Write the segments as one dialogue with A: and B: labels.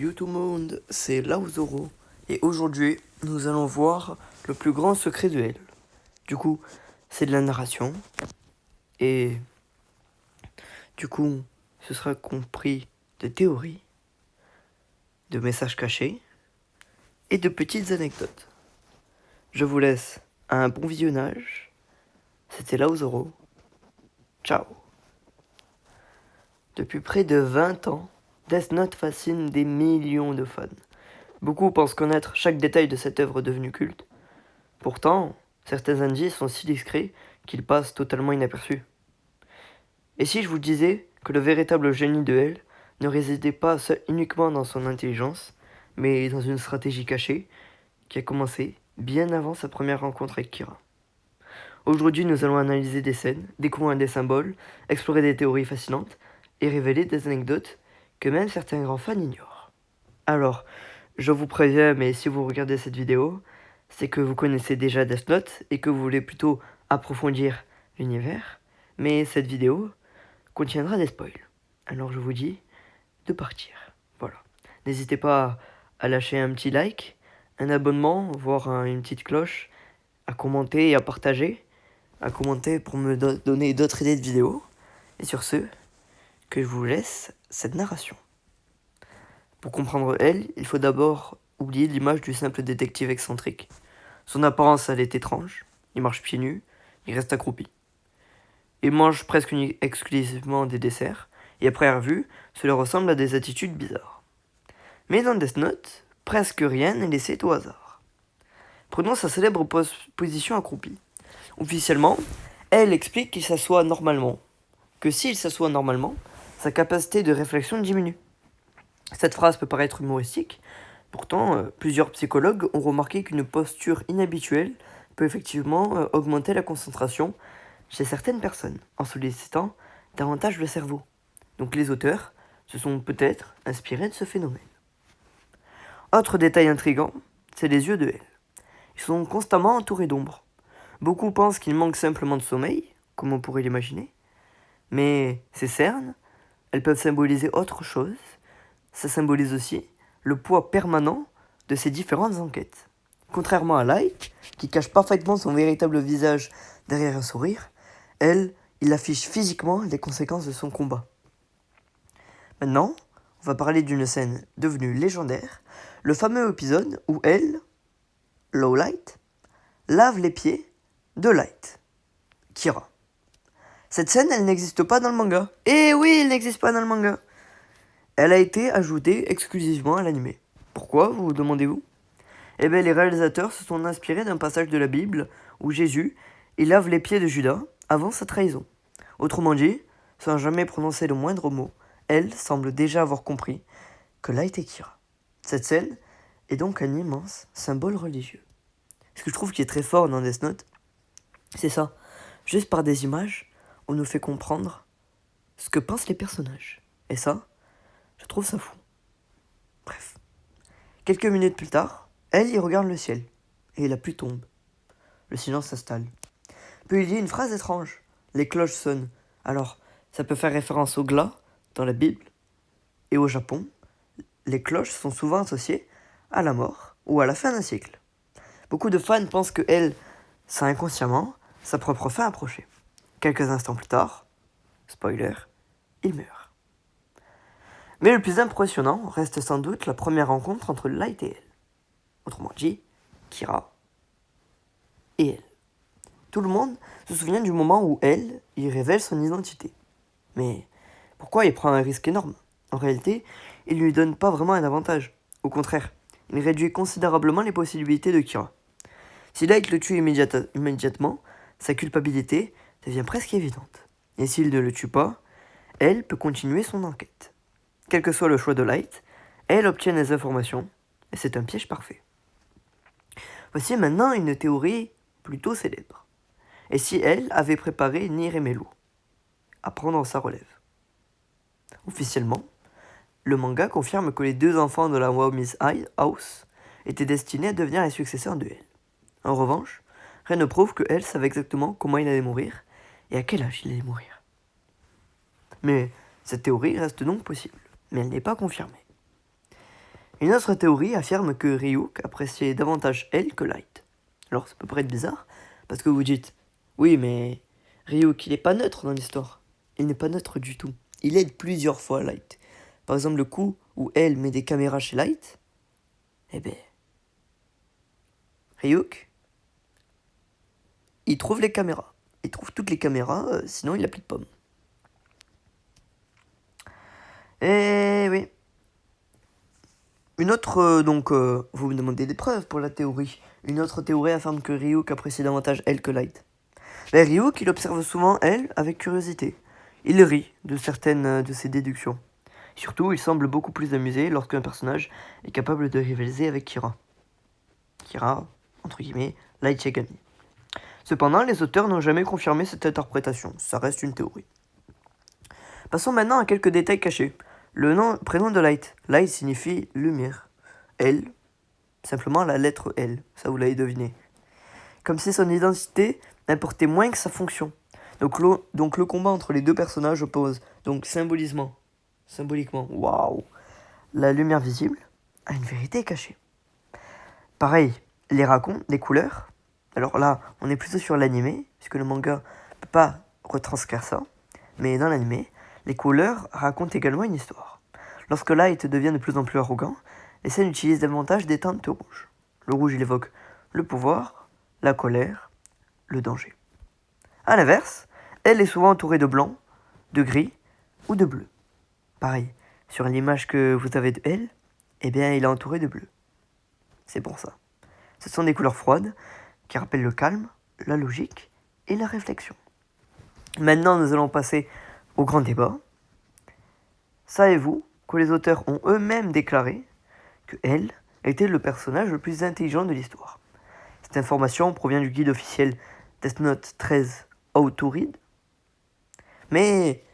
A: Yo tout le monde, c'est Lauzoro et aujourd'hui nous allons voir le plus grand secret de Elle. Du coup, c'est de la narration et du coup, ce sera compris de théories, de messages cachés et de petites anecdotes. Je vous laisse un bon visionnage. C'était Lauzoro. Ciao. Depuis près de 20 ans, Death Note fascine des millions de fans. Beaucoup pensent connaître chaque détail de cette œuvre devenue culte. Pourtant, certains indices sont si discrets qu'ils passent totalement inaperçus. Et si je vous disais que le véritable génie de L ne résidait pas uniquement dans son intelligence, mais dans une stratégie cachée qui a commencé bien avant sa première rencontre avec Kira. Aujourd'hui, nous allons analyser des scènes, découvrir des symboles, explorer des théories fascinantes et révéler des anecdotes que même certains grands fans ignorent. Alors, je vous préviens, mais si vous regardez cette vidéo, c'est que vous connaissez déjà Death Note et que vous voulez plutôt approfondir l'univers, mais cette vidéo contiendra des spoils. Alors je vous dis de partir. Voilà. N'hésitez pas à lâcher un petit like, un abonnement, voire une petite cloche, à commenter et à partager. À commenter pour me donner d'autres idées de vidéos. Et sur ce, que je vous laisse cette narration. Pour comprendre Elle, il faut d'abord oublier l'image du simple détective excentrique. Son apparence, elle est étrange. Il marche pieds nus, il reste accroupi. Il mange presque exclusivement des desserts, et à première vue, cela ressemble à des attitudes bizarres. Mais dans Death Note, presque rien n'est laissé au hasard. Prenons sa célèbre position accroupie. Officiellement, elle explique qu'il s'assoit normalement, que s'il s'assoit normalement, sa capacité de réflexion diminue. Cette phrase peut paraître humoristique, pourtant plusieurs psychologues ont remarqué qu'une posture inhabituelle peut effectivement augmenter la concentration chez certaines personnes, en sollicitant davantage le cerveau. Donc les auteurs se sont peut-être inspirés de ce phénomène. Autre détail intrigant, c'est les yeux de Elle. Ils sont constamment entourés d'ombre. Beaucoup pensent qu'il manque simplement de sommeil, comme on pourrait l'imaginer, mais ces cernes, elles peuvent symboliser autre chose. Ça symbolise aussi le poids permanent de ces différentes enquêtes. Contrairement à Light, qui cache parfaitement son véritable visage derrière un sourire, Elle, il affiche physiquement les conséquences de son combat. Maintenant, on va parler d'une scène devenue légendaire, le fameux épisode où Elle, Low Light, lave les pieds de Light, Kira. Cette scène, elle n'existe pas dans le manga. Eh oui, elle n'existe pas dans le manga. Elle a été ajoutée exclusivement à l'anime. Pourquoi, vous demandez-vous? Eh bien, les réalisateurs se sont inspirés d'un passage de la Bible où Jésus, il lave les pieds de Judas avant sa trahison. Autrement dit, sans jamais prononcer le moindre mot, Elle semble déjà avoir compris que Light est Kira. Cette scène est donc un immense symbole religieux. Ce que je trouve qui est très fort dans Death Note, c'est ça. Juste par des images, on nous fait comprendre ce que pensent les personnages. Et ça, je trouve ça fou. Bref. Quelques minutes plus tard, Elle y regarde le ciel, et la pluie tombe. Le silence s'installe. Puis il dit une phrase étrange. Les cloches sonnent. Alors, ça peut faire référence au glas, dans la Bible, et au Japon, les cloches sont souvent associées à la mort ou à la fin d'un cycle. Beaucoup de fans pensent que Elle sent inconsciemment sa propre fin approcher. Quelques instants plus tard, spoiler, il meurt. Mais le plus impressionnant reste sans doute la première rencontre entre Light et Elle. Autrement dit, Kira et Elle. Tout le monde se souvient du moment où Elle y révèle son identité. Mais pourquoi il prend un risque énorme? En réalité, il ne lui donne pas vraiment un avantage. Au contraire, il réduit considérablement les possibilités de Kira. Si Light le tue immédiatement, sa culpabilité devient presque évidente. Et s'il ne le tue pas, Elle peut continuer son enquête. Quel que soit le choix de Light, Elle obtient des informations, et c'est un piège parfait. Voici maintenant une théorie plutôt célèbre. Et si Elle avait préparé Niremelu à prendre sa relève? Officiellement, le manga confirme que les deux enfants de la Whomis House étaient destinés à devenir les successeurs de Elle. En revanche, rien ne prouve que Elle savait exactement comment il allait mourir et à quel âge il allait mourir. Mais cette théorie reste donc possible, mais elle n'est pas confirmée. Une autre théorie affirme que Ryuk appréciait davantage elle que Light. Alors ça peut paraître bizarre, parce que vous dites, oui mais Ryuk il n'est pas neutre dans l'histoire. Il n'est pas neutre du tout. Il aide plusieurs fois Light. Par exemple le coup où elle met des caméras chez Light, eh ben, Ryuk, il trouve les caméras. Il trouve toutes les caméras, sinon il n'a plus de pommes. Et oui. Une autre, vous me demandez des preuves pour la théorie. Une autre théorie affirme que Ryuk apprécie davantage elle que Light. Mais Ryuk, il observe souvent elle avec curiosité. Il rit de certaines de ses déductions. Surtout, il semble beaucoup plus amusé lorsqu'un personnage est capable de rivaliser avec Kira. Kira, entre guillemets, Light Yagami. Cependant, les auteurs n'ont jamais confirmé cette interprétation. Ça reste une théorie. Passons maintenant à quelques détails cachés. Le prénom de Light. Light signifie lumière. Elle, simplement la lettre L. Ça, vous l'avez deviné. Comme si son identité n'importait moins que sa fonction. Donc le combat entre les deux personnages oppose, donc symboliquement, waouh, la lumière visible à une vérité cachée. Pareil, les racons, les couleurs. Alors là, on est plutôt sur l'animé, puisque le manga ne peut pas retranscrire ça. Mais dans l'animé, les couleurs racontent également une histoire. Lorsque Light devient de plus en plus arrogant, les scènes utilisent davantage des teintes rouges. Le rouge, il évoque le pouvoir, la colère, le danger. A l'inverse, elle est souvent entourée de blanc, de gris ou de bleu. Pareil, sur l'image que vous avez de elle, eh bien, il est entouré de bleu. C'est pour ça. Ce sont des couleurs froides qui rappellent le calme, la logique et la réflexion. Maintenant, nous allons passer au grand débat. Savez-vous que les auteurs ont eux-mêmes déclaré que elle était le personnage le plus intelligent de l'histoire? Cette information provient du guide officiel Death Note 13 How to Read. Mais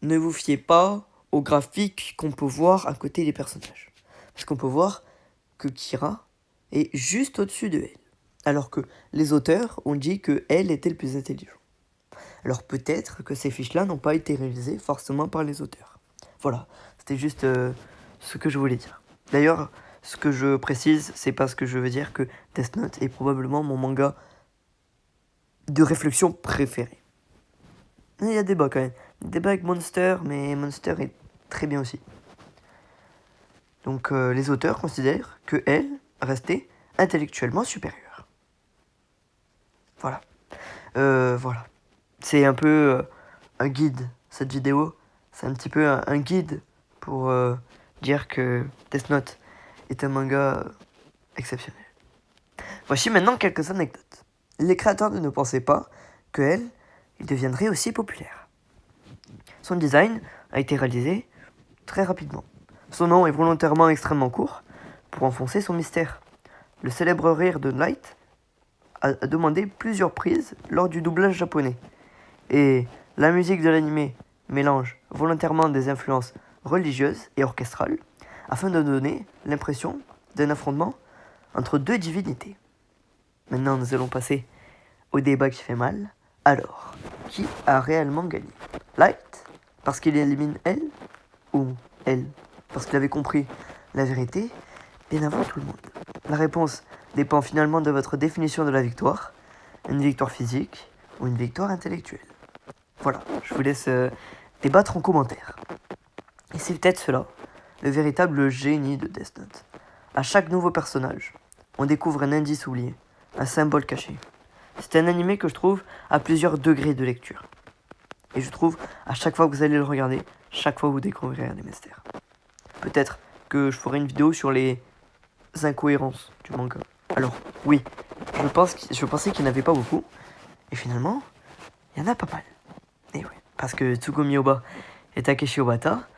A: ne vous fiez pas aux graphiques qu'on peut voir à côté des personnages. Parce qu'on peut voir que Kira est juste au-dessus de elle. Alors que les auteurs ont dit que elle était le plus intelligent. Alors peut-être que ces fiches-là n'ont pas été réalisées forcément par les auteurs. Voilà, c'était juste ce que je voulais dire. D'ailleurs, ce que je précise, c'est parce que je veux dire que Death Note est probablement mon manga de réflexion préféré. Mais il y a débat quand même. Débat avec Monster, mais Monster est très bien aussi. Donc les auteurs considèrent que elle restait intellectuellement supérieure. Voilà. Voilà. C'est un peu un guide, cette vidéo. C'est un petit peu un guide pour dire que Death Note est un manga exceptionnel. Voici maintenant quelques anecdotes. Les créateurs ne pensaient pas qu'elle deviendrait aussi populaire. Son design a été réalisé très rapidement. Son nom est volontairement extrêmement court pour enfoncer son mystère. Le célèbre rire de Light a demandé plusieurs prises lors du doublage japonais. Et la musique de l'anime mélange volontairement des influences religieuses et orchestrales afin de donner l'impression d'un affrontement entre deux divinités. Maintenant, nous allons passer au débat qui fait mal. Alors, qui a réellement gagné? Light, parce qu'il élimine elle, ou elle, parce qu'il avait compris la vérité, bien avant tout le monde? La réponse dépend finalement de votre définition de la victoire, une victoire physique ou une victoire intellectuelle. Voilà, je vous laisse débattre en commentaire. Et c'est peut-être cela, le véritable génie de Death Note. À chaque nouveau personnage, on découvre un indice oublié, un symbole caché. C'est un animé que je trouve à plusieurs degrés de lecture. Et je trouve, à chaque fois que vous allez le regarder, chaque fois vous découvrirez des mystères. Peut-être que je ferai une vidéo sur les incohérences du manga. Alors, oui, je pensais qu'il n'y en avait pas beaucoup. Et finalement, il y en a pas mal. Et oui, parce que Tsugumi Ohba et Takeshi Obata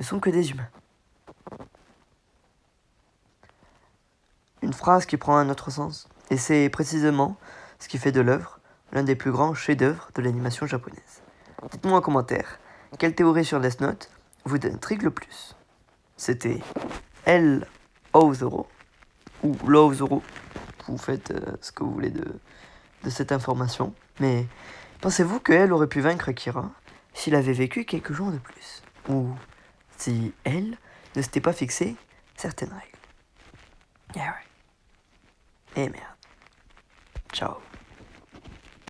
A: ne sont que des humains. Une phrase qui prend un autre sens. Et c'est précisément ce qui fait de l'œuvre l'un des plus grands chefs-d'œuvre de l'animation japonaise. Dites-moi en commentaire, quelle théorie sur Death Note vous intrigue le plus? C'était L. O0 ou Love Zoro. Vous faites ce que vous voulez de cette information. Mais pensez-vous qu'elle aurait pu vaincre Kira s'il avait vécu quelques jours de plus? Ou si elle ne s'était pas fixé certaines règles? Eh ouais. Eh merde. Ciao.